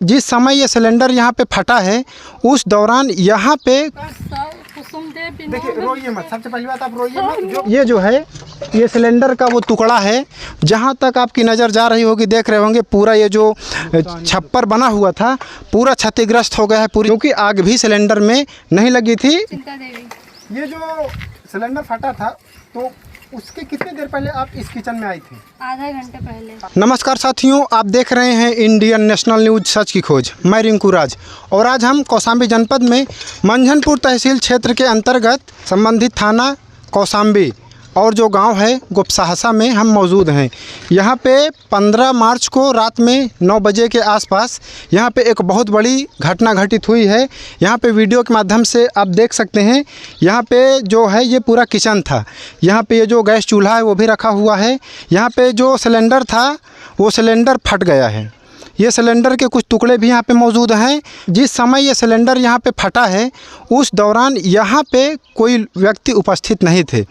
जिस समय ये सिलेंडर यहाँ पे फटा है उस दौरान यहाँ पे देखिए, रोइए मत, सबसे पहली बात आप रोइए मत। ये जो है ये सिलेंडर का वो टुकड़ा है, जहाँ तक आपकी नज़र जा रही होगी देख रहे होंगे पूरा ये जो छप्पर बना हुआ था पूरा क्षतिग्रस्त हो गया है पूरी, क्योंकि आग भी सिलेंडर में नहीं लगी थी। ये जो सिलेंडर फटा था तो उसके कितनी देर पहले आप इस किचन में आई थी? आधा घंटे पहले। नमस्कार साथियों, आप देख रहे हैं इंडियन नेशनल न्यूज सच की खोज। मैं रिंकू राज और आज हम कौशाम्बी जनपद में मंझनपुर तहसील क्षेत्र के अंतर्गत संबंधित थाना कौशाम्बी और जो गांव है गोपसाहसा में हम मौजूद हैं। यहाँ पे 15 मार्च को रात में 9 बजे के आसपास यहाँ पे एक बहुत बड़ी घटना घटित हुई है। यहाँ पे वीडियो के माध्यम से आप देख सकते हैं। यहाँ पे जो है ये पूरा किचन था, यहाँ पे ये जो गैस चूल्हा है वो भी रखा हुआ है। यहाँ पे जो सिलेंडर था वो सिलेंडर फट गया है। ये सिलेंडर के कुछ टुकड़े भी यहाँ पे मौजूद हैं। जिस समय ये सिलेंडर यहाँ पे फटा है उस दौरान यहाँ पे कोई व्यक्ति उपस्थित नहीं थे।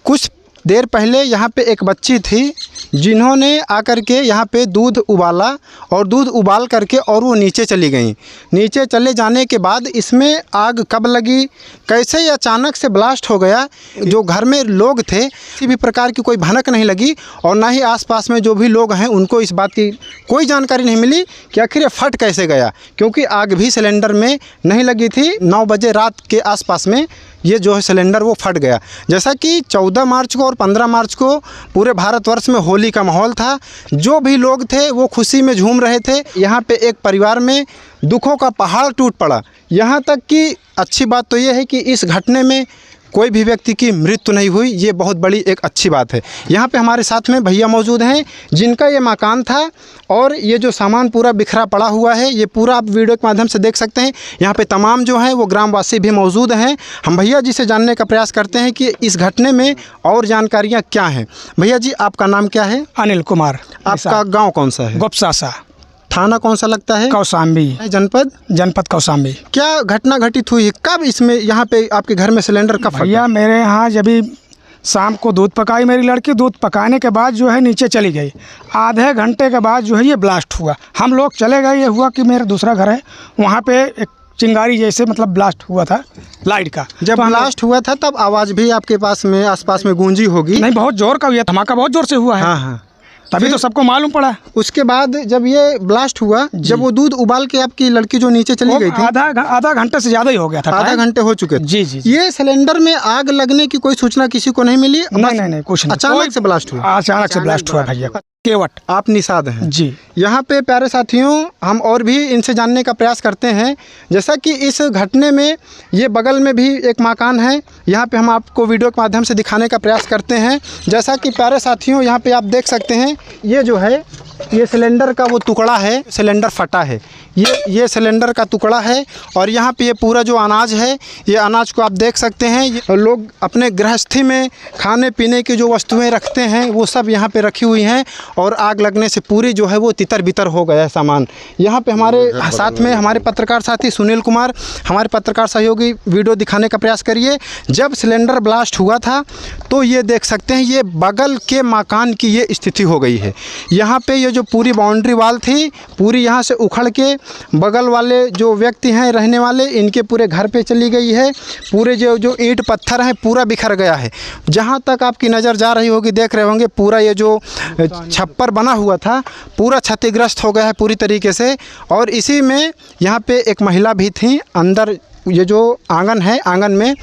कुछ देर पहले यहाँ पे एक बच्ची थी जिन्होंने आकर के यहाँ पे दूध उबाला और दूध उबाल करके और वो नीचे चली गई। नीचे चले जाने के बाद इसमें आग कब लगी, कैसे ये अचानक से ब्लास्ट हो गया, जो घर में लोग थे किसी भी प्रकार की कोई भनक नहीं लगी और ना ही आसपास में जो भी लोग हैं उनको इस बात की कोई जानकारी नहीं मिली कि आखिर ये फट कैसे गया, क्योंकि आग भी सिलेंडर में नहीं लगी थी। 9 बजे रात के आसपास में ये जो है सिलेंडर वो फट गया। जैसा कि 14 मार्च को और 15 मार्च को पूरे भारतवर्ष में होली का माहौल था, जो भी लोग थे वो खुशी में झूम रहे थे। यहाँ पे एक परिवार में दुखों का पहाड़ टूट पड़ा। यहाँ तक कि अच्छी बात तो ये है कि इस घटने में कोई भी व्यक्ति की मृत्यु नहीं हुई, ये बहुत बड़ी एक अच्छी बात है। यहाँ पे हमारे साथ में भैया मौजूद हैं जिनका ये मकान था और ये जो सामान पूरा बिखरा पड़ा हुआ है ये पूरा आप वीडियो के माध्यम से देख सकते हैं। यहाँ पे तमाम जो हैं वो ग्रामवासी भी मौजूद हैं। हम भैया जी से जानने का प्रयास करते हैं कि इस घटने में और जानकारियाँ क्या हैं। भैया जी आपका नाम क्या है? अनिल कुमार। आपका गाँव कौन सा है? गोपसासा। थाना कौन सा लगता है? कौशाम्बी। जनपद कौशाम्बी। क्या घटना घटित हुई है, कब इसमें यहाँ पे आपके घर में सिलेंडर कब फटा? भैया मेरे यहाँ जब शाम को दूध पकाई मेरी लड़की, दूध पकाने के बाद जो है नीचे चली गई। आधे घंटे के बाद जो है ये ब्लास्ट हुआ। हम लोग चले गए, ये हुआ कि मेरा दूसरा घर है वहाँ पे एक चिंगारी जैसे मतलब ब्लास्ट हुआ था लाइट का। जब ब्लास्ट हुआ था तब आवाज़ भी आपके पास में आसपास में गूंजी होगी? नहीं, बहुत जोर का हुआ, धमाका बहुत जोर से हुआ है। हाँ हाँ, तभी तो सबको मालूम पड़ा। उसके बाद जब ये ब्लास्ट हुआ, जब वो दूध उबाल के आपकी लड़की जो नीचे चली गई थी, आधा घंटे से ज़्यादा ही हो गया था। आधा घंटे हो चुके थे। जी। ये सिलेंडर में आग लगने की कोई सूचना किसी को नहीं मिली? नहीं, कुछ नहीं। अचानक से ब्लास्ट हुआ? अचानक से ब्लास्ट हुआ भैया। केवट आप निषाद हैं जी। यहाँ पे प्यारे साथियों हम और भी इनसे जानने का प्रयास करते हैं। जैसा कि इस घटने में ये बगल में भी एक मकान है, यहाँ पे हम आपको वीडियो के माध्यम से दिखाने का प्रयास करते हैं। जैसा कि प्यारे साथियों यहाँ पे आप देख सकते हैं ये जो है ये सिलेंडर का वो टुकड़ा है, सिलेंडर फटा है, ये सिलेंडर का टुकड़ा है। और यहाँ पे ये पूरा जो अनाज है ये अनाज को आप देख सकते हैं। ये लोग अपने गृहस्थी में खाने पीने की जो वस्तुएं रखते हैं वो सब यहाँ पे रखी हुई हैं और आग लगने से पूरी जो है वो तितर बितर हो गया है सामान। यहाँ पे हमारे साथ में हमारे पत्रकार साथी सुनील कुमार, हमारे पत्रकार सहयोगी वीडियो दिखाने का प्रयास करिए। जब सिलेंडर ब्लास्ट हुआ था तो ये देख सकते हैं ये बगल के मकान की ये स्थिति हो गई है। यहाँ पे ये जो पूरी बाउंड्री वाल थी पूरी यहाँ से उखड़ के बगल वाले जो व्यक्ति हैं रहने वाले इनके पूरे घर पे चली गई है। पूरे जो ईंट पत्थर हैं पूरा बिखर गया है। जहाँ तक आपकी नज़र जा रही होगी देख रहे होंगे पूरा ये जो छप्पर बना हुआ था पूरा क्षतिग्रस्त हो गया है पूरी तरीके से। और इसी में यहाँ पे एक महिला भी थी अंदर, ये जो आंगन है आंगन में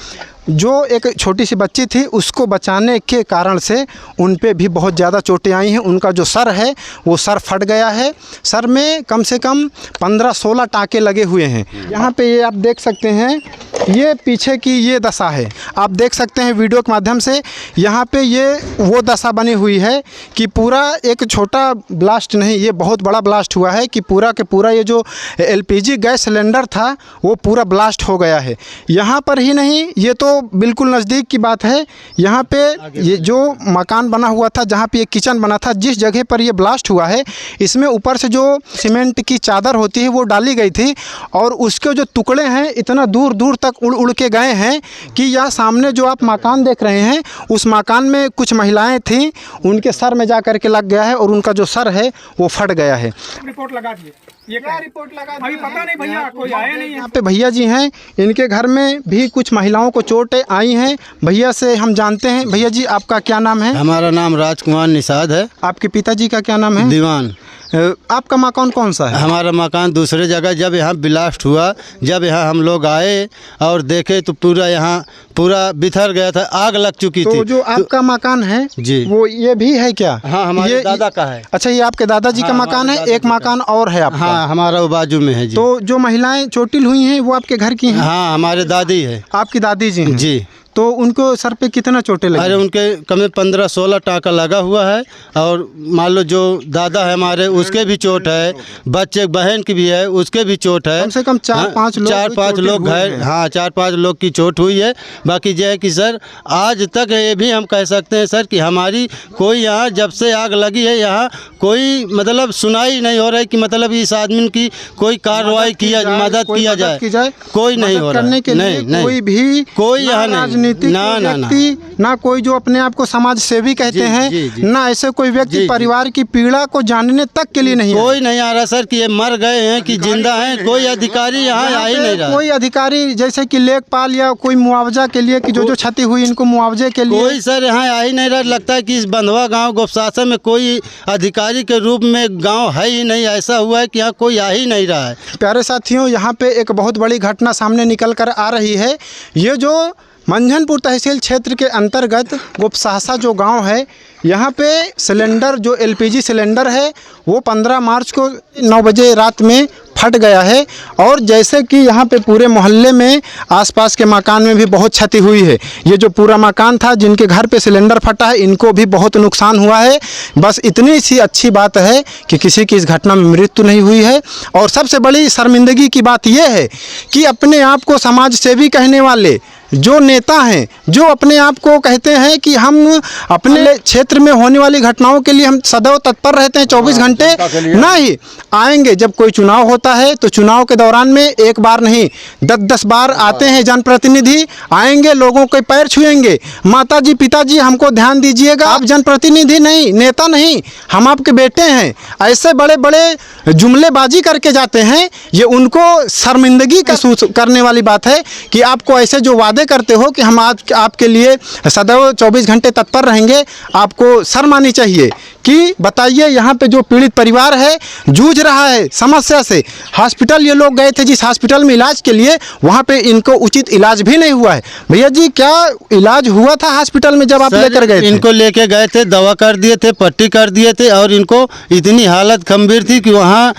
जो एक छोटी सी बच्ची थी उसको बचाने के कारण से उन पे भी बहुत ज़्यादा चोटें आई हैं। उनका जो सर है वो सर फट गया है, सर में कम से कम 15-16 टाँके लगे हुए हैं। यहाँ पे ये आप देख सकते हैं ये पीछे की ये दशा है, आप देख सकते हैं वीडियो के माध्यम से। यहाँ पे ये वो दशा बनी हुई है कि पूरा एक छोटा ब्लास्ट नहीं, ये बहुत बड़ा ब्लास्ट हुआ है कि पूरा के पूरा ये जो LPG गैस सिलेंडर था वो पूरा ब्लास्ट हो गया है। यहाँ पर ही नहीं, ये तो बिल्कुल नज़दीक की बात है। यहाँ पे ये जो मकान बना हुआ था जहाँ पे ये किचन बना था, जिस जगह पर ये ब्लास्ट हुआ है इसमें ऊपर से जो सीमेंट की चादर होती है वो डाली गई थी और उसके जो टुकड़े हैं इतना दूर दूर तक उड़ उड़ के गए हैं कि यह सामने जो आप मकान देख रहे हैं उस मकान में कुछ महिलाएं थीं, उनके सर में जा कर के लग गया है और उनका जो सर है वो फट गया है। रिपोर्ट लगा दिए। ये क्या रिपोर्ट लगा अभी पता नहीं भैया, कोई आया नहीं है। यहाँ पे भैया जी हैं, इनके घर में भी कुछ महिलाओं को चोटें आई हैं। भैया से हम जानते हैं। भैया जी, आपका क्या नाम है? हमारा नाम राजकुमार निषाद है। आपके पिताजी का क्या नाम है? दीवान। आपका मकान कौन सा है? हमारा मकान दूसरे जगह। जब यहाँ ब्लास्ट हुआ, जब यहाँ हम लोग आए और देखे तो पूरा यहाँ पूरा बिखर गया था, आग लग चुकी थी। तो जो आपका मकान है जी, वो ये भी है क्या? हाँ, हमारे दादा का है। अच्छा, ये आपके दादाजी का मकान है। एक मकान और है आपका? हाँ, हमारा वो बाजू में है जी। तो जो महिलाएं चोटिल हुई हैं वो आपके घर की हैं? हाँ, हमारे दादी है। आपकी दादी जी हैं? जी। तो उनको सर पे कितना चोटें लगी? अरे उनके कम से 15-16 टाँका लगा हुआ है। और मान लो जो दादा है हमारे, उसके भी चोट है। बच्चे बहन की भी है, उसके भी चोट है। कम से कम 4-5 लोग 4-5 लोग घायल। हाँ, 4-5 लोग की चोट हुई है। बाकी जो है कि सर, आज तक ये भी हम कह सकते हैं सर कि हमारी कोई यहाँ जब से आग लगी है यहाँ कोई मतलब सुनाई नहीं हो रहा है कि मतलब इस आदमी की कोई कार्रवाई मदद किया जाए। कोई नहीं हो रहा है। नहीं, कोई भी कोई यहाँ नहीं। व्यक्ति ना कोई जो अपने आप को समाज सेवी कहते हैं, ना ऐसे कोई व्यक्ति परिवार की पीड़ा को जानने तक के लिए नहीं, कोई नहीं आ रहा सर कि ये मर गए हैं कि जिंदा हैं। कोई अधिकारी यहाँ आ ही नहीं रहा। कोई अधिकारी जैसे कि लेखपाल या कोई मुआवजा के लिए कि जो क्षति हुई इनको मुआवजे के लिए कोई सर यहाँ आ ही नहीं रहा। लगता है कि इस बंधवा गांव गोपशासन में कोई अधिकारी के रूप में गांव है ही नहीं। ऐसा हुआ है कि यहाँ कोई आ ही नहीं रहा है। प्यारे साथियों, यहाँ पे एक बहुत बड़ी घटना सामने निकल कर आ रही है। ये जो मंझनपुर तहसील क्षेत्र के अंतर्गत गोपसासा जो गांव है, यहाँ पे सिलेंडर जो एलपीजी सिलेंडर है वो 15 मार्च को 9 बजे रात में फट गया है। और जैसे कि यहाँ पे पूरे मोहल्ले में आसपास के मकान में भी बहुत क्षति हुई है। ये जो पूरा मकान था, जिनके घर पे सिलेंडर फटा है, इनको भी बहुत नुकसान हुआ है। बस इतनी सी अच्छी बात है कि किसी की इस घटना में मृत्यु नहीं हुई है। और सबसे बड़ी शर्मिंदगी की बात यह है कि अपने आप को समाज सेवी कहने वाले जो नेता हैं, जो अपने आप को कहते हैं कि हम अपने क्षेत्र में होने वाली घटनाओं के लिए हम सदैव तत्पर रहते हैं, 24 घंटे नहीं आएंगे। जब कोई चुनाव होता है तो चुनाव के दौरान में एक बार नहीं 10-10 बार आते हैं जनप्रतिनिधि, आएंगे, लोगों के पैर छुएंगे, माताजी पिताजी हमको ध्यान दीजिएगा, आप जनप्रतिनिधि नहीं, नेता नहीं, हम आपके बेटे हैं। ऐसे बड़े बड़े जुमलेबाजी करके जाते हैं। ये उनको शर्मिंदगी महसूस करने वाली बात है कि आपको ऐसे जो वादे करते हो कि हम आपके लिए सदैव 24 घंटे तत्पर रहेंगे, आपको शर्म आनी चाहिए। कि बताइए, यहाँ पे जो पीड़ित परिवार है जूझ रहा है समस्या से। हॉस्पिटल ये लोग गए थे, जिस हॉस्पिटल में इलाज के लिए, वहाँ पे इनको उचित इलाज भी नहीं हुआ है। भैया जी, क्या इलाज हुआ था हॉस्पिटल में जब आप लेकर गए थे? इनको लेके गए थे, दवा कर दिए थे, पट्टी कर दिए थे। और इनको इतनी हालत गंभीर थी कि वहाँ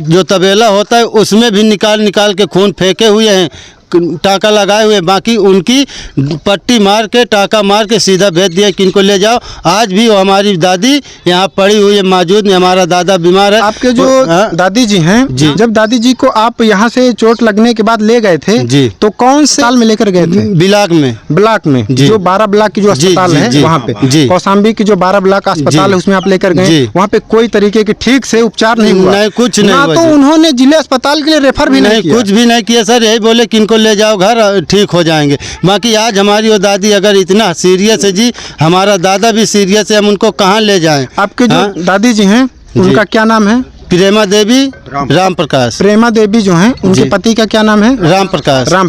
जो तबेला होता है उसमें भी निकाल के खून फेंके हुए हैं, टाका लगाए हुए। बाकी उनकी पट्टी मार के, टाका मार के सीधा भेज दिया कि इनको ले जाओ। आज भी वो हमारी दादी यहाँ पड़ी हुई है, मौजूद नहीं। हमारा दादा बीमार है। आपके जो दादी जी हैं जी, जब दादी जी को आप यहाँ से चोट लगने के बाद ले गए थे जी, तो कौन से साल में लेकर गए थे? ब्लॉक में जो 12 ब्लॉक की जो अस्पताल है वहाँ पे, कौशाम्बी की जो 12 ब्लॉक अस्पताल है उसमें आप लेकर गए। वहाँ पे कोई तरीके के ठीक से उपचार नहीं हुआ? नहीं, कुछ नहीं। ना तो उन्होंने जिले अस्पताल के लिए रेफर भी नहीं किया? कुछ भी नहीं किया सर। यही बोले कि इनको ले जाओ घर, ठीक हो जाएंगे। बाकी आज हमारी वो दादी अगर इतना सीरियस है जी, हमारा दादा भी सीरियस है, हम उनको कहाँ ले जाएं? आपके जो दादी जी हैं उनका क्या नाम है? प्रेमा देवी राम प्रकाश। प्रेमा देवी जो हैं, उनके पति का क्या नाम है? राम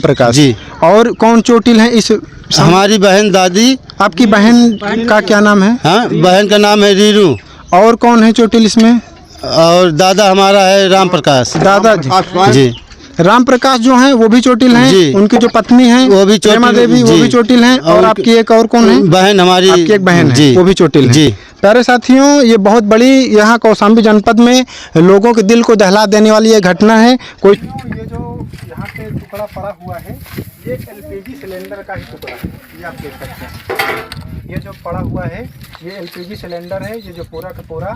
प्रकाश जी। और कौन चोटिल है इस? हमारी बहन दादी। आपकी बहन का क्या नाम है? हाँ, बहन का नाम है रीरू। और कौन है चोटिल इसमें? और दादा हमारा है राम प्रकाश। दादा जी राम प्रकाश जो हैं वो भी चोटिल हैं। उनकी जो पत्नी हैं वो भी प्रेमा देवी, वो भी चोटिल हैं। और आपकी एक और कौन है? बहन हमारी, आपकी एक बहन है, वो भी चोटिल है। प्यारे साथियों, ये बहुत बड़ी यहाँ कौशाम्बी जनपद में लोगों के दिल को दहला देने वाली ये घटना है। कोई ये जो यहाँ पे टुकड़ा पड़ा हुआ है, ये एलपीजी सिलेंडर का ही टुकड़ा है। ये आप देख सकते हैं, ये जो पड़ा हुआ है ये एलपीजी सिलेंडर है। ये जो पूरा का पूरा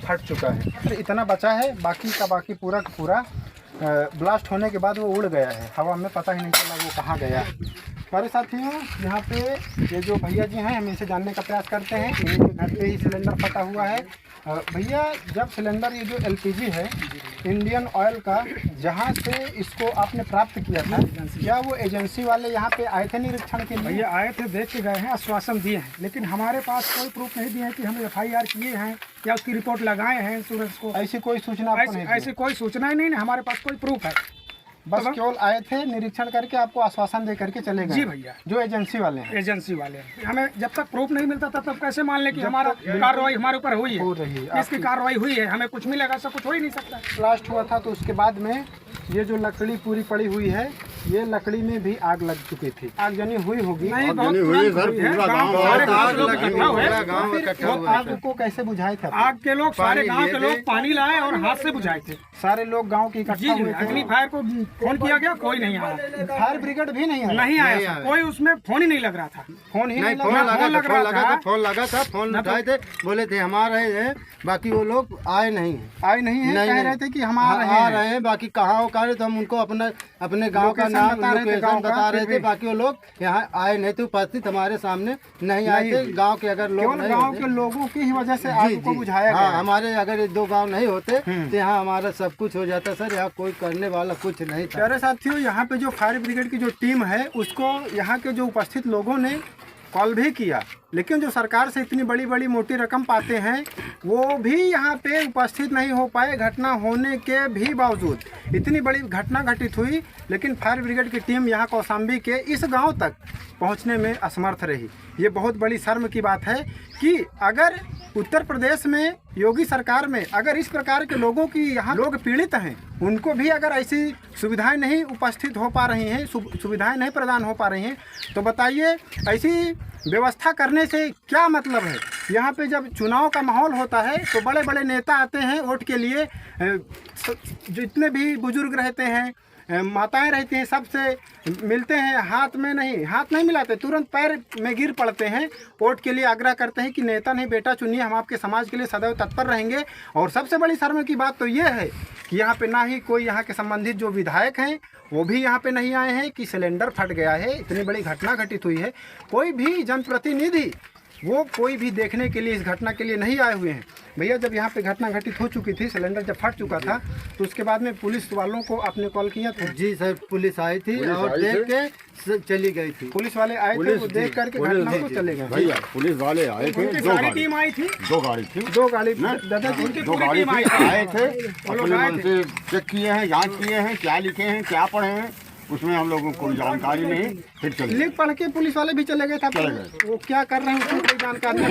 फट चुका है, तो इतना बचा है, बाकी का बाकी पूरा का पूरा ब्लास्ट होने के बाद वो उड़ गया है हवा में, पता ही नहीं चला वो कहाँ गया। हमारे साथियों यहाँ पे ये जो भैया जी हैं हम इनसे जानने का प्रयास करते हैं कि इनके घर पे ही सिलेंडर फटा हुआ है। भैया जब सिलेंडर ये जो एलपीजी है इंडियन ऑयल का जहाँ से इसको आपने प्राप्त किया था, क्या वो एजेंसी वाले यहाँ पे आए थे निरीक्षण के लिए? भैया आए थे, देख के गए हैं, आश्वासन दिए हैं, लेकिन हमारे पास कोई प्रूफ नहीं दिए हैं कि हम FIR किए हैं या उसकी रिपोर्ट लगाए हैं इंश्योरेंस को। ऐसी कोई सूचना आपको नहीं दी? ऐसी कोई सूचना ही नहीं, हमारे पास कोई प्रूफ है। बस केवल आए थे, निरीक्षण करके आपको आश्वासन दे करके चले गए? जी भैया, जो एजेंसी वाले हैं। एजेंसी वाले हमें जब तक प्रूफ नहीं मिलता तब तक कैसे मान लें कि हमारा कार्रवाई हमारे ऊपर हुई हो है, रही है, इसकी कार्रवाई हुई है, हमें कुछ मिलेगा, ऐसा कुछ हो ही नहीं सकता। ब्लास्ट हुआ था तो उसके बाद में ये जो लकड़ी पूरी पड़ी हुई है, ये लकड़ी में भी आग लग चुकी थी, आगजनी हुई होगी। नहीं, बहुत तुरंत हुई है, गाँव सारे गाँव के लोग इकट्ठा हुए। आग को कैसे बुझाए थे? आग के लोग, सारे गांव के लोग पानी लाए और हाथ से बुझाए थे। सारे लोग गांव के इकट्ठा हुए थे। अग्नि फायर को फोन किया गया, कोई नहीं आया। फायर ब्रिगेड भी नहीं आया? नहीं आया, कोई उसमें फोन ही नहीं लग रहा था। फोन ही नहीं फोन लगा था, फोन उठाए थे, बोले थे हम आ रहे हैं, बाकी वो लोग आए नहीं है, कह रहे थे कि हम आ रहे हैं, बाकी कहाँ वो कह रहे थे, हम उनको अपने गांव का नाम बता रहे थे, बाकी वो लोग यहाँ आए नहीं थे, उपस्थित हमारे सामने नहीं आए थे। गाँव के अगर लोग, गाँव के लोगों की ही वजह से आग को बुझाया गया। हमारे अगर 2 गाँव नहीं होते तो यहाँ हमारा सब कुछ हो जाता सर, यहाँ कोई करने वाला कुछ नहीं था। प्यारे साथियों, यहाँ पे जो फायर ब्रिगेड की जो टीम है उसको यहाँ के जो उपस्थित लोगों ने कॉल भी किया, लेकिन जो सरकार से इतनी बड़ी बड़ी मोटी रकम पाते हैं वो भी यहाँ पे उपस्थित नहीं हो पाए। घटना होने के भी बावजूद इतनी बड़ी घटना घटित हुई, लेकिन फायर ब्रिगेड की टीम यहाँ कौशाम्बी के इस गांव तक पहुँचने में असमर्थ रही। ये बहुत बड़ी शर्म की बात है कि अगर उत्तर प्रदेश में योगी सरकार में अगर इस प्रकार के लोगों की यहाँ लोग पीड़ित हैं, उनको भी अगर ऐसी सुविधाएं नहीं उपस्थित हो पा रही हैं, सुविधाएं नहीं प्रदान हो पा रही हैं, तो बताइए ऐसी व्यवस्था करने से क्या मतलब है? यहाँ पे जब चुनाव का माहौल होता है तो बड़े बड़े नेता आते हैं वोट के लिए, जितने भी बुजुर्ग रहते हैं, माताएं रहती हैं, सबसे मिलते हैं, हाथ नहीं मिलाते, तुरंत पैर में गिर पड़ते हैं, वोट के लिए आग्रह करते हैं कि नेता नहीं बेटा चुनिए, हम आपके समाज के लिए सदैव तत्पर रहेंगे। और सबसे बड़ी शर्म की बात तो ये है कि यहाँ पे ना ही कोई यहाँ के संबंधित जो विधायक हैं वो भी यहाँ पे नहीं आए हैं कि सिलेंडर फट गया है, इतनी बड़ी घटना घटित हुई है, कोई भी जनप्रतिनिधि वो कोई भी देखने के लिए इस घटना के लिए नहीं आए हुए हैं। भैया जब यहाँ पे घटना घटित हो चुकी थी, सिलेंडर जब फट चुका था, तो उसके बाद में पुलिस वालों को आपने कॉल किया था? जी सर, पुलिस आई थी और देख के चली गई थी। पुलिस वाले आए थे, वो देख करके घटना को चले गए। भैया पुलिस वाले आए थे, सारी टीम आई थी, 2 गाड़ी थी, 2 गाड़ी दादाजी उनकी 2 पूरी गाड़ी टीम आई थी, थी। आए थे, अपने मन से चेक किए हैं, जांच किए हैं, क्या लिखे हैं, क्या पढ़े हैं, उसमें हम लोगों को कोई जानकारी नहीं, फिर चले लिख पढ़ के पुलिस वाले भी चले गए थे। वो क्या कर रहे हैं उसकी कोई जानकारी नहीं,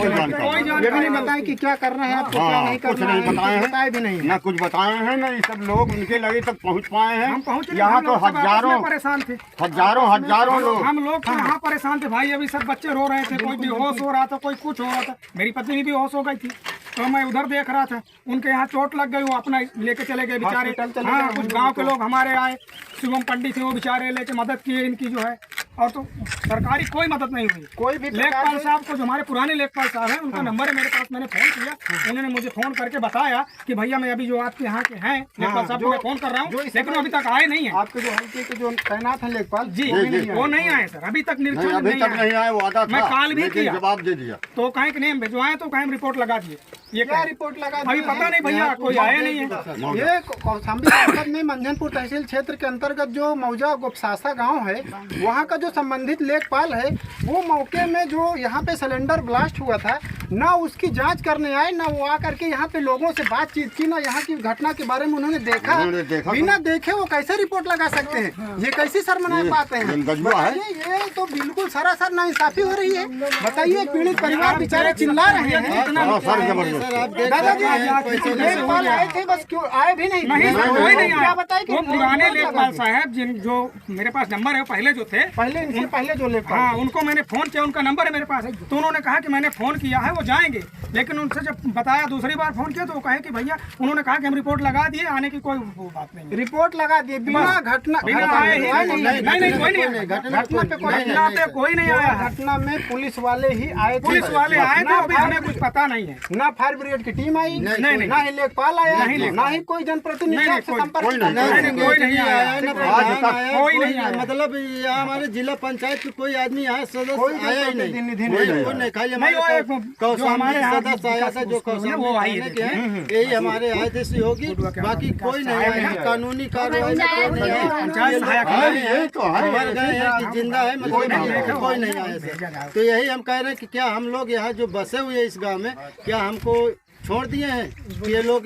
ये भी नहीं बताए कि क्या कर रहे हैं आपको, क्या नहीं कर रहे हैं, बताए भी नहीं, ना कुछ बताए हैं, ना ये सब लोग उनके लगे तक पहुंच पाए हैं। हम पहुंचे, यहाँ तो हजारों परेशान थे, हजारों लोग, हम लोग कहाँ परेशान थे भाई। अभी सब बच्चे रो रहे थे, कोई बेहोश हो रहा था, कोई कुछ हो रहा था, मेरी पत्नी भी बेहोश हो गई थी, तो मैं उधर देख रहा था, उनके यहाँ चोट लग गई, वो अपना लेके चले गए बेचारे। हाँ, कुछ गांव के लोग हमारे आए, शिवम पंडित थे, वो बेचारे लेके मदद किए इनकी जो है, और तो सरकारी कोई मदद नहीं हुई। कोई भी लेखपाल साहब को, जो हमारे पुराने लेखपाल साहब हैं, उनका नंबर है मेरे पास, मैंने फ़ोन किया, उन्होंने मुझे फ़ोन करके बताया कि भैया मैं अभी जो आपके यहाँ के हैं लेखपाल साहब को मैं फ़ोन कर रहा हूँ, लेकिन अभी तक आए नहीं है। आपके जो हल्के के जो तैनात हैं लेखपाल जी, वो नहीं आए सर, अभी तक निरीक्षण अभी तक नहीं आए। वो आधा मैं काल भी किया, जवाब दे दिया, तो कहीं नहीं भिजवाए, तो कहीं रिपोर्ट लगा दिए। ये क्या रिपोर्ट लगा? अभी पता नहीं भैया, कोई आया नहीं है। ये कौशाम्बी जनपद में मंझनपुर तहसील क्षेत्र के अंतर्गत जो मौजा गोपसासा गांव है, वहां का जो संबंधित लेखपाल है, वो मौके में जो यहाँ पे सिलेंडर ब्लास्ट हुआ था, ना उसकी जांच करने आए, ना वो आकर के यहाँ पे लोगों से बातचीत की, ना यहाँ की घटना के बारे में उन्होंने देखा। बिना देखे वो कैसे रिपोर्ट लगा सकते हैं? ये कैसी शर्मनाक बातें हैं? बताइए, ये तो बिल्कुल सरासर नाइंसाफी हो रही है। बताइए, पीड़ित परिवार बेचारे चिल्ला रहे हैं। दादाजी लेखपाल आए थे, बस क्यों आए भी नहीं? कोई नहीं आया। बताए वो पुराने लेखपाल साहब जो मेरे पास नंबर है, पहले जो थे, पहले जो लेखपाल, हाँ, उनको मैंने फोन किया, उनका नंबर है मेरे पास, तो उन्होंने कहा कि मैंने फोन किया है, वो वो जाएंगे, लेकिन उनसे जब बताया दूसरी बार फ़ोन किया तो वो कहे कि भैया उन्होंने कहा कि हम रिपोर्ट लगा दिए, आने की कोई वो बात नहीं है। रिपोर्ट लगा दिए बिना घटना बिना आए ही नहीं कोई नहीं, घटना पे कोई नहीं आया। घटना में पुलिस वाले ही आए थे, पुलिस वाले आए थे, अभी हमें कुछ पता नहीं है। ना फायर ब्रिगेड की टीम आई, नहीं, ना ही लेखपाल आया, ना ही कोई जनप्रतिनिधि आपसे संपर्क कोई नहीं आया, कोई नहीं आया। मतलब यहाँ हमारे जिला पंचायत में कोई आदमी यहाँ सदस्य आया ही नहीं, खाली हमारे कौशाम्बी सदस्य आया था, जो कौशाम्बी के हैं यही हमारे आए थे सहयोगी, बाकी कोई नहीं आया। कानूनी कार्रवाई मर गए हैं कि जिंदा है, मतलब कोई नहीं आया सर। तो यही हम कह रहे हैं कि क्या हम लोग यहाँ जो बसे हुए हैं इस गाँव में, क्या हमको छोड़ दिए हैं? ये लोग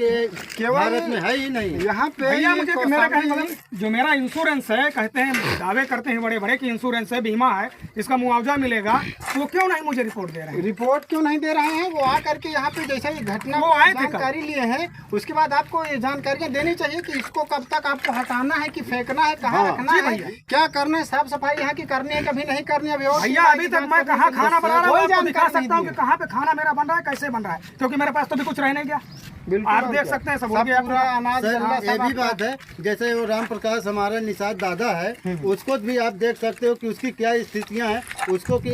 भारत में है ही नहीं। यहाँ पे भैया मुझे मेरा कहने मतलब जो मेरा इंश्योरेंस है, कहते हैं दावे करते हैं बड़े बड़े कि इंश्योरेंस है, बीमा है, इसका मुआवजा मिलेगा, तो क्यों नहीं मुझे रिपोर्ट दे रहे हैं? रिपोर्ट क्यों नहीं दे रहे हैं? वो आ करके यहाँ पे जैसा ये घटना वो आए थे, जानकारी लिए हैं, उसके बाद आपको ये जानकारियाँ देनी चाहिए कि इसको कब तक आपको हटाना है कि फेंकना है, कहाँ रखना है, क्या करना है, साफ सफाई यहाँ की करनी है कभी नहीं करनी है। भैया अभी तक मैं कहाँ खाना बना रहा हूँ, आपको दिखा सकता हूँ कि कहाँ पे खाना मेरा बन रहा है, कैसे बन रहा है, क्योंकि मेरे पास तो कुछ रह नहीं गया। आप देख सकते हैं सब पूरा अनाज। ये भी बात है, जैसे वो राम प्रकाश हमारा निषाद दादा है, उसको भी आप देख सकते हो कि उसकी क्या स्थितियां हैं, उसको कि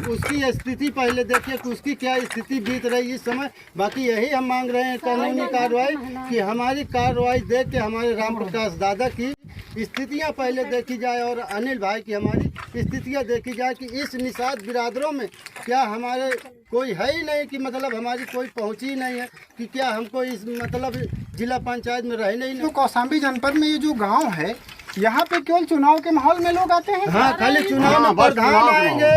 उसकी स्थिति पहले देखिए कि उसकी क्या स्थिति बीत रही इस समय। बाकी यही हम मांग रहे हैं कानूनी कार्रवाई, कि हमारी कार्रवाई देख के हमारे राम प्रकाश दादा की स्थितियां पहले देखी जाए और अनिल भाई की हमारी स्थितियां देखी जाए कि इस निषाद बिरादरों में क्या हमारे कोई है ही नहीं, कि मतलब हमारी कोई पहुंच ही नहीं है, कि क्या हमको इस मतलब जिला पंचायत में रहने ही नहीं। तो कौशाम्बी जनपद में ये जो गांव है, यहाँ पे केवल चुनाव के माहौल में लोग आते हैं। हाँ, खाली चुनाव में प्रधान आएंगे,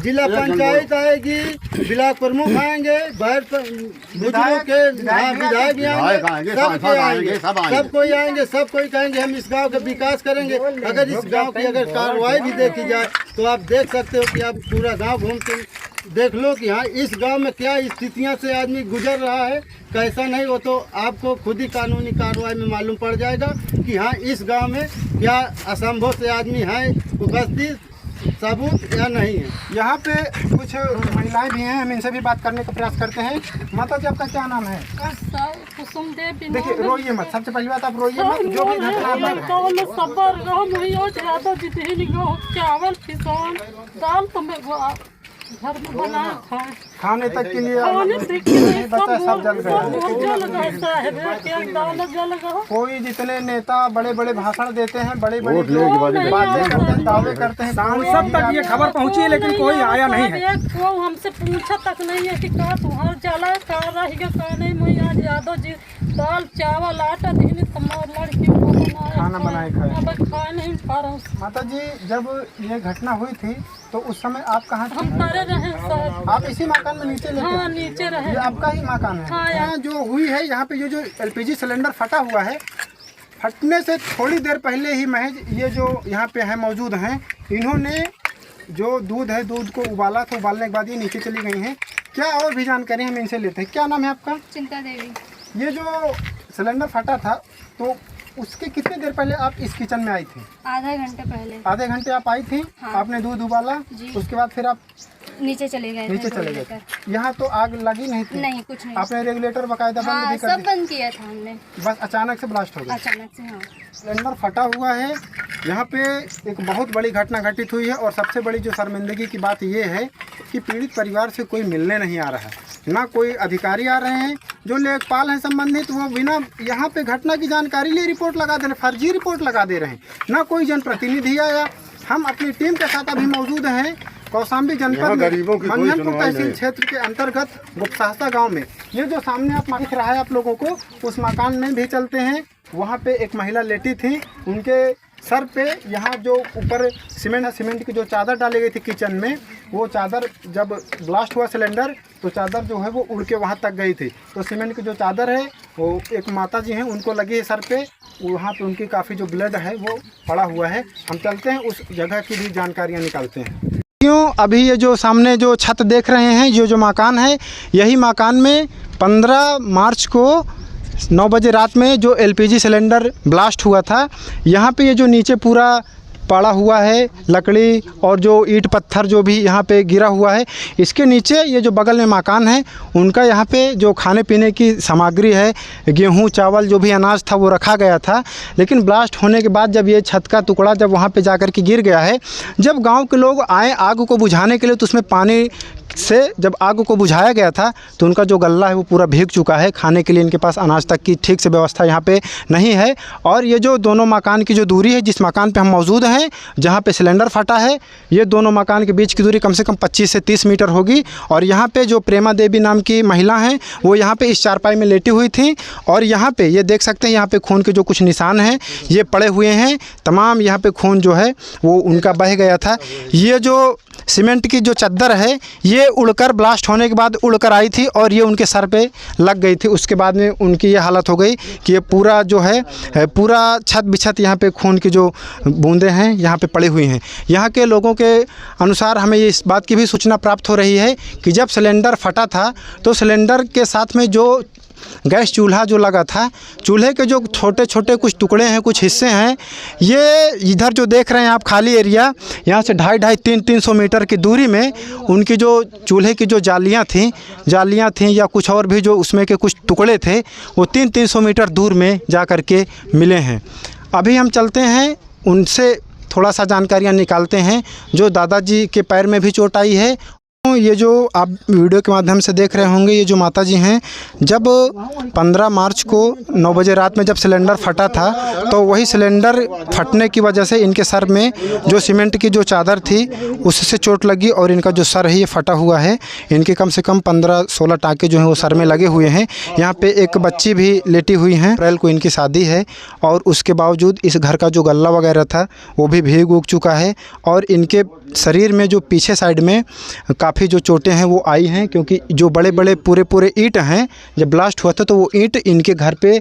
जिला पंचायत आएगी, ब्लॉक प्रमुख आएंगे, बुजुर्गों के विधायक आएंगे, सब कोई आएंगे, सब कोई कहेंगे हम इस गांव का विकास करेंगे। अगर इस गांव की अगर कार्रवाई भी देखी जाए तो आप देख सकते हो कि आप पूरा गांव घूम के देख लो कि हाँ इस गांव में क्या स्थितियां से आदमी गुजर रहा है, कैसा नहीं, वो तो आपको खुद ही कानूनी कार्रवाई में मालूम पड़ जाएगा कि हाँ इस गांव में क्या असंभव से आदमी हैं उपस्थित, सबूत या नहीं है। यहाँ पे कुछ महिलाएं भी हैं, हम इनसे भी बात करने का प्रयास करते हैं। माता जी आपका क्या नाम है? कुसुम देवी। देखिए रोइए मत, सबसे पहली बात आप रोइए मत, जो भी घटना चावल किसान दाल तो मैं घर में बना खाने तक के लिए बचा सब जल गया। कोई जितने नेता बड़े बड़े भाषण देते हैं, बड़े बड़े बातें करते हैं, दावे करते हैं, सांसद तक ये खबर पहुंची है, लेकिन कोई आया नहीं है। कोई हमसे पूछा तक नहीं है कि का तुम्हारा जला का रहेगा का नहीं। मैं आज यादव जी दाल चावल आटा दीनी तुम्हारी लड़की को खाना बनाए खाए खा नहीं पा रहा हूँ। माता जी जब ये घटना हुई थी तो उस समय आप कहाँ थे? हम परे रहे सर। आप इसी मकान में नीचे लेटे? हाँ नीचे रहे। ये आपका ही मकान है? हाँ, यहाँ जो हुई है, यहाँ पे ये जो एलपीजी सिलेंडर फटा हुआ है, फटने से थोड़ी देर पहले ही महज ये जो यहाँ पे है मौजूद हैं, इन्होंने जो दूध है दूध को उबाला था, उबालने के बाद ये नीचे चली गई हैं। क्या और भी जानकारी हम इनसे लेते हैं। क्या नाम है आपका? चिंता देवी। ये जो सिलेंडर फटा था तो उसके कितने देर पहले आप इस किचन में आई थी? आधा घंटे पहले। आधे घंटे आप आई थी? हाँ। आपने दूध उबाला, उसके बाद फिर आप नीचे चले गए। नीचे चले गए। यहाँ तो आग लगी नहीं थी? नहीं, कुछ नहीं। आपने रेगुलेटर बकायदा बंद भी कर सब बंद किया था हमने, बस अचानक से ब्लास्ट हो गया? अचानक से। हाँ, सिलेंडर फटा हुआ है। यहाँ पे एक बहुत बड़ी घटना घटित हुई है और सबसे बड़ी जो शर्मिंदगी की बात ये है कि पीड़ित परिवार से कोई मिलने नहीं आ रहा है, ना कोई अधिकारी आ रहे हैं। जो लेखपाल हैं संबंधित, वो बिना यहाँ पे घटना की जानकारी लिए रिपोर्ट लगा दे रहे, फर्जी रिपोर्ट लगा दे रहे हैं। ना कोई जनप्रतिनिधि आया। हम अपनी टीम के साथ अभी मौजूद हैं कौशाम्बी जनपद में मंझनपुर तहसील क्षेत्र के अंतर्गत गुप्तसाहसा गांव में। ये जो सामने आप दिख रहा है आप लोगों को, उस मकान में भी चलते हैं। वहाँ पे एक महिला लेटी थी, उनके सर पे यहाँ जो ऊपर सीमेंट की जो चादर डाली गई थी किचन में, वो चादर जब ब्लास्ट हुआ सिलेंडर तो चादर जो है वो उड़ के वहाँ तक गई थी। तो सीमेंट की जो चादर है वो एक माता जी हैं उनको लगी है सर पे, वहाँ पे उनकी काफ़ी जो ब्लड है वो पड़ा हुआ है। हम चलते हैं उस जगह की भी जानकारियाँ निकालते हैं। क्यों अभी ये जो सामने जो छत देख रहे हैं, ये जो मकान है, यही मकान में 15 मार्च को 9 बजे रात में जो एलपीजी सिलेंडर ब्लास्ट हुआ था, यहाँ पे ये जो नीचे पूरा पड़ा हुआ है, लकड़ी और जो ईंट पत्थर जो भी यहाँ पे गिरा हुआ है। इसके नीचे ये जो बगल में मकान है उनका यहाँ पे जो खाने पीने की सामग्री है, गेहूँ चावल जो भी अनाज था वो रखा गया था। लेकिन ब्लास्ट होने के बाद जब ये छत का टुकड़ा जब वहाँ पे जाकर के गिर गया है, जब गांव के लोग आए आग को बुझाने के लिए तो उसमें पानी से जब आग को बुझाया गया था तो उनका जो गल्ला है वो पूरा भीग चुका है। खाने के लिए इनके पास अनाज तक की ठीक से व्यवस्था यहाँ पे नहीं है। और ये जो दोनों मकान की जो दूरी है, जिस मकान पे हम मौजूद हैं जहाँ पे सिलेंडर फटा है, ये दोनों मकान के बीच की दूरी कम से कम 25 से 30 मीटर होगी। और यहाँ पे जो प्रेमा देवी नाम की महिला हैं वो यहाँ पे इस चारपाई में लेटी हुई थी। और यहाँ पे ये देख सकते हैं, यहाँ पे खून के जो कुछ निशान हैं ये पड़े हुए हैं तमाम। यहाँ पे खून जो है वो उनका बह गया था। ये जो सीमेंट की जो चद्दर है ये उड़कर ब्लास्ट होने के बाद उड़कर आई थी और ये उनके सर पे लग गई थी। उसके बाद में उनकी ये हालत हो गई कि ये पूरा जो है पूरा छत बिछत यहाँ पे खून की जो बूंदें हैं यहाँ पे पड़ी हुई हैं। यहाँ के लोगों के अनुसार हमें ये इस बात की भी सूचना प्राप्त हो रही है कि जब सिलेंडर फटा था तो सिलेंडर के साथ में जो गैस चूल्हा जो लगा था, चूल्हे के जो छोटे छोटे कुछ टुकड़े हैं, कुछ हिस्से हैं, ये इधर जो देख रहे हैं आप खाली एरिया, यहाँ से 250-300 मीटर की दूरी में उनकी जो चूल्हे की जो जालियाँ थीं या कुछ और भी जो उसमें के कुछ टुकड़े थे वो 300 मीटर दूर में जा कर के मिले हैं। अभी हम चलते हैं उनसे थोड़ा सा जानकारियाँ निकालते हैं। जो दादाजी के पैर में भी चोट आई है, ये जो आप वीडियो के माध्यम से देख रहे होंगे, ये जो माताजी हैं, जब 15 मार्च को 9 बजे रात में जब सिलेंडर फटा था तो वही सिलेंडर फटने की वजह से इनके सर में जो सीमेंट की जो चादर थी उससे चोट लगी और इनका जो सर है ये फटा हुआ है। इनके कम से कम 15-16 टाँके जो हैं वो सर में लगे हुए हैं। यहाँ पे एक बच्ची भी लेटी हुई हैं। अप्रैल को इनकी शादी है और उसके बावजूद इस घर का जो गल्ला वगैरह था वो भी भीग उग चुका है। और इनके शरीर में जो पीछे साइड में काफ़ी जो चोटें हैं वो आई हैं, क्योंकि जो बड़े बड़े पूरे ईंट हैं, जब ब्लास्ट हुआ था तो वो ईंट इनके घर पे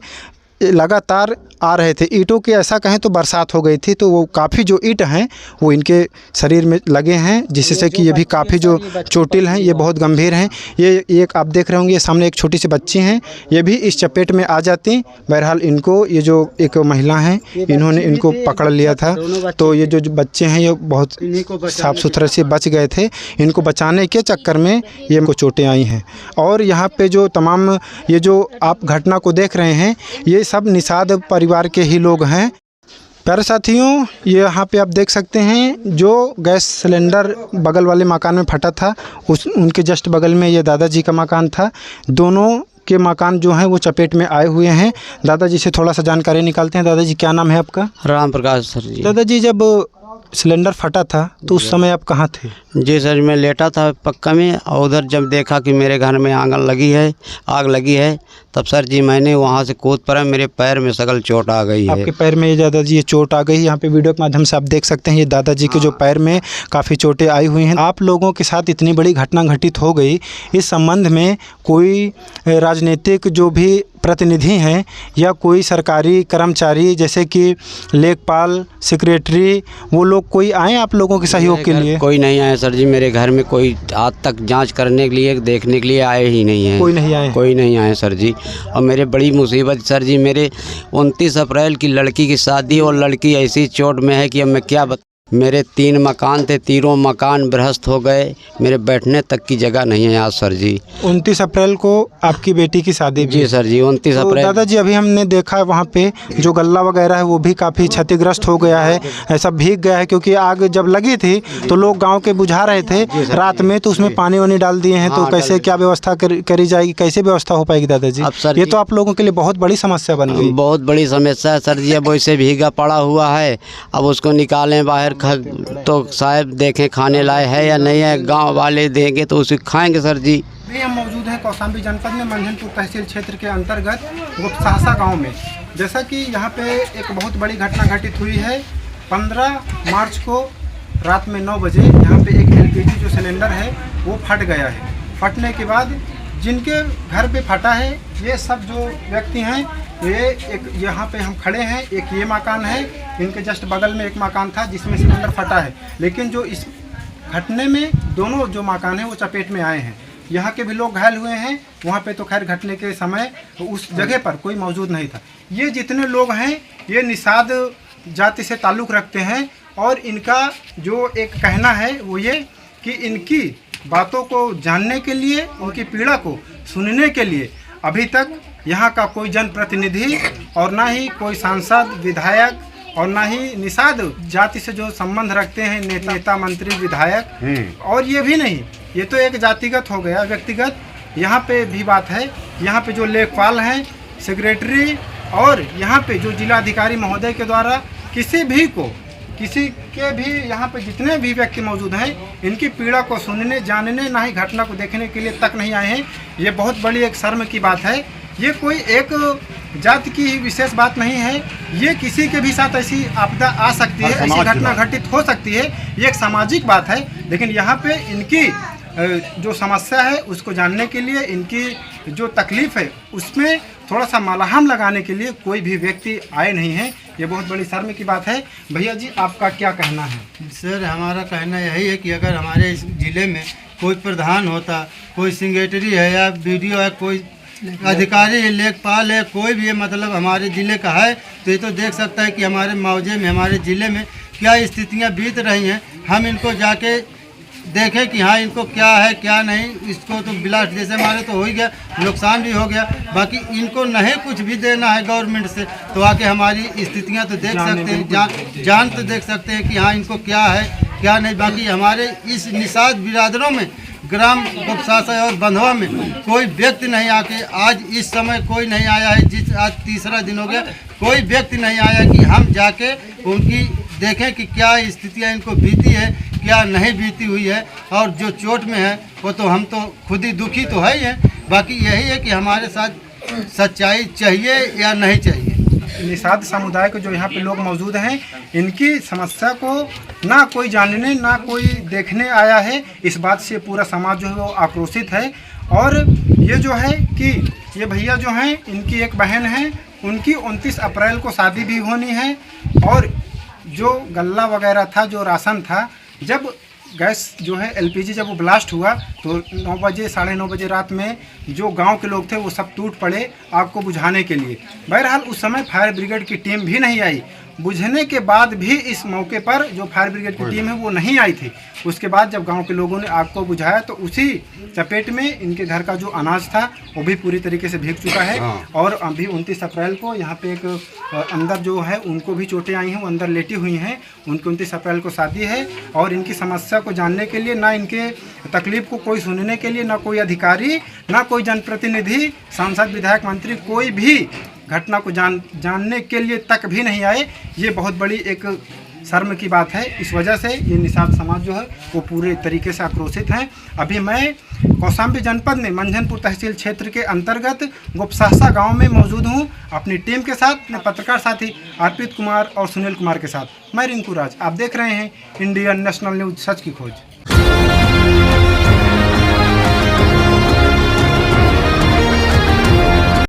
लगातार आ रहे थे। ईंटों की ऐसा कहें तो बरसात हो गई थी, तो वो काफ़ी जो ईंट हैं वो इनके शरीर में लगे हैं, जिससे कि ये भी काफ़ी जो चोटिल हैं, ये बहुत गंभीर हैं। ये एक आप देख रहे होंगे, ये सामने एक छोटी सी बच्ची हैं, ये भी इस चपेट में आ जाती। बहरहाल इनको ये जो एक महिला हैं इन्होंने इनको पकड़ लिया था, तो ये जो बच्चे हैं ये बहुत साफ़ सुथरे से बच गए थे। इनको बचाने के चक्कर में ये इनको चोटें आई हैं। और यहाँ पे जो तमाम ये जो आप घटना को देख रहे हैं ये सब निषाद परिवार के ही लोग हैं। प्यारे साथियों, ये यहाँ पे आप देख सकते हैं जो गैस सिलेंडर बगल वाले मकान में फटा था उनके जस्ट बगल में ये दादाजी का मकान था। दोनों के मकान जो हैं वो चपेट में आए हुए हैं। दादाजी से थोड़ा सा जानकारी निकालते हैं। दादाजी क्या नाम है आपका? राम प्रकाश सर जी। दादाजी, जब सिलेंडर फटा था तो उस समय आप कहाँ थे? जी सर, मैं लेटा था पक्का में और उधर जब देखा कि मेरे घर में आग लगी है तब सर जी मैंने वहाँ से कूद पड़ा। मेरे पैर में सगल चोट आ गई है। आपके पैर में ये दादाजी ये चोट आ गई। यहाँ पे वीडियो के माध्यम से आप देख सकते हैं ये दादाजी के जो पैर में काफ़ी चोटें आई हुई हैं। आप लोगों के साथ इतनी बड़ी घटना घटित हो गई, इस संबंध में कोई राजनीतिक जो भी प्रतिनिधि हैं या कोई सरकारी कर्मचारी जैसे कि लेखपाल, सेक्रेटरी, वो लोग कोई आए आप लोगों के सहयोग के लिए? कोई नहीं आया सर जी। मेरे घर में कोई आज तक जांच करने के लिए, देखने के लिए आए ही नहीं है। कोई नहीं आए? कोई नहीं आए सर जी। और मेरे बड़ी मुसीबत सर जी, मेरे 29 अप्रैल की लड़की की शादी और लड़की ऐसी चोट में है कि अब मैं क्या मेरे 3 मकान थे, तीनों मकान बर्बाद हो गए। मेरे बैठने तक की जगह नहीं है आज सर जी। 29 अप्रैल को आपकी बेटी की शादी भी? जी सर जी, 29 अप्रैल। दादाजी, अभी हमने देखा वहाँ पे जो गल्ला वगैरह है वो भी काफ़ी क्षतिग्रस्त हो गया है, ऐसा भीग गया है, क्योंकि आग जब लगी थी तो लोग गांव के बुझा रहे थे रात में, तो उसमें पानी वानी डाल दिए हैं। तो कैसे क्या व्यवस्था करी जाएगी, कैसे व्यवस्था हो पाएगी दादाजी? अब सर ये तो आप लोगों के लिए बहुत बड़ी समस्या बन गई। बहुत बड़ी समस्या है सर जी। अब वैसे भीगा पड़ा हुआ है, अब उसको निकालें बाहर तो साहब देखें खाने लाए है या नहीं है। गांव वाले देंगे तो उसे खाएंगे सर जी। हम मौजूद हैं कौशाम्बी जनपद में मंझनपुर तहसील क्षेत्र के अंतर्गत गुप्तसाहसा गांव में। जैसा कि यहाँ पे एक बहुत बड़ी घटना घटित हुई है। 15 मार्च को रात में 9 बजे यहाँ पे एक LPG जो सिलेंडर है वो फट गया है। फटने के बाद जिनके घर पे फटा है ये सब जो व्यक्ति हैं, ये एक यहाँ पे हम खड़े हैं, एक ये मकान है, इनके जस्ट बगल में एक मकान था जिसमें सिलेंडर फटा है। लेकिन जो इस घटने में दोनों जो मकान हैं वो चपेट में आए हैं। यहाँ के भी लोग घायल हुए हैं। वहाँ पे तो खैर घटने के समय उस जगह पर कोई मौजूद नहीं था। ये जितने लोग हैं ये निषाद जाति से ताल्लुक़ रखते हैं और इनका जो एक कहना है वो ये कि इनकी बातों को जानने के लिए, उनकी पीड़ा को सुनने के लिए अभी तक यहाँ का कोई जनप्रतिनिधि और ना ही कोई सांसद, विधायक और ना ही निषाद जाति से जो संबंध रखते हैं नेता मंत्री, विधायक, और ये भी नहीं, ये तो एक जातिगत हो गया, व्यक्तिगत यहाँ पे भी बात है। यहाँ पे जो लेखपाल हैं, सेक्रेटरी और यहाँ पे जो जिलाधिकारी महोदय के द्वारा किसी के भी यहाँ पे जितने भी व्यक्ति मौजूद हैं, इनकी पीड़ा को सुनने, जानने, ना ही घटना को देखने के लिए तक नहीं आए हैं। ये बहुत बड़ी एक शर्म की बात है। ये कोई एक जाति की विशेष बात नहीं है, ये किसी के भी साथ ऐसी आपदा आ सकती है, ऐसी घटना घटित हो सकती है, ये एक सामाजिक बात है। लेकिन यहाँ पे इनकी जो समस्या है उसको जानने के लिए, इनकी जो तकलीफ़ है उसमें थोड़ा सा मलहम लगाने के लिए कोई भी व्यक्ति आए नहीं है। ये बहुत बड़ी शर्म की बात है। भैया जी, आपका क्या कहना है? सर, हमारा कहना यही है कि अगर हमारे इस ज़िले में कोई प्रधान होता, कोई सेक्रेटरी है या बीडीओ है, कोई अधिकारी है, लेखपाल है, कोई भी है, मतलब हमारे ज़िले का है, तो ये तो देख सकता है कि हमारे मुआवजे में, हमारे ज़िले में क्या स्थितियाँ बीत रही हैं। हम इनको जाके देखें कि हाँ इनको क्या है क्या नहीं। इसको तो ब्लास्ट जैसे हमारे तो हो ही गया, नुकसान भी हो गया, बाकी इनको नहीं कुछ भी देना है गवर्नमेंट से, तो आके हमारी स्थितियाँ तो देख सकते हैं, जान तो देख सकते हैं कि हाँ इनको क्या है क्या नहीं। बाकी हमारे इस निषाद बिरादरों में, ग्राम गोपसासा और बंधवा में कोई व्यक्ति नहीं आके, आज इस समय कोई नहीं आया है, आज तीसरा दिन हो गया, कोई व्यक्ति नहीं आया कि हम जाके उनकी देखें कि क्या स्थितियाँ इनको बीती है, क्या नहीं बीती हुई है। और जो चोट में है वो तो हम तो खुद ही दुखी तो है ही हैं। बाकी यही है कि हमारे साथ सच्चाई चाहिए या नहीं चाहिए। निषाद समुदाय के जो यहाँ पे लोग मौजूद हैं, इनकी समस्या को ना कोई जानने, ना कोई देखने आया है। इस बात से पूरा समाज जो है वो आक्रोशित है। और ये जो है कि ये भैया जो हैं, इनकी एक बहन है, उनकी 29 अप्रैल को शादी भी होनी है। और जो गल्ला वगैरह था, जो राशन था, जब गैस जो है एलपीजी जब वो ब्लास्ट हुआ तो 9 बजे, 9:30 बजे रात में जो गांव के लोग थे वो सब टूट पड़े आग को बुझाने के लिए। बहरहाल उस समय फायर ब्रिगेड की टीम भी नहीं आई। बुझने के बाद भी इस मौके पर जो फायर ब्रिगेड की टीम है वो नहीं आई थी। उसके बाद जब गांव के लोगों ने आग को बुझाया तो उसी चपेट में इनके घर का जो अनाज था वो भी पूरी तरीके से भीग चुका है। और अभी 29 अप्रैल को यहाँ पे एक अंदर जो है उनको भी चोटें आई हैं, वो अंदर लेटी हुई हैं। उनकी 29 अप्रैल को शादी है। और इनकी समस्या को जानने के लिए, ना इनके तकलीफ को कोई सुनने के लिए, ना कोई अधिकारी, ना कोई जनप्रतिनिधि, सांसद, विधायक, मंत्री, कोई भी घटना को जानने के लिए तक भी नहीं आए। ये बहुत बड़ी एक शर्म की बात है। इस वजह से ये निषाद समाज जो है वो पूरे तरीके से आक्रोशित हैं। अभी मैं कौशाम्बी जनपद में मंझनपुर तहसील क्षेत्र के अंतर्गत गोपसासा गांव में मौजूद हूं, अपनी टीम के साथ, अपने पत्रकार साथी अर्पित कुमार और सुनील कुमार के साथ। मैं रिंकू राज, आप देख रहे हैं इंडियन नेशनल न्यूज़, सच की खोज।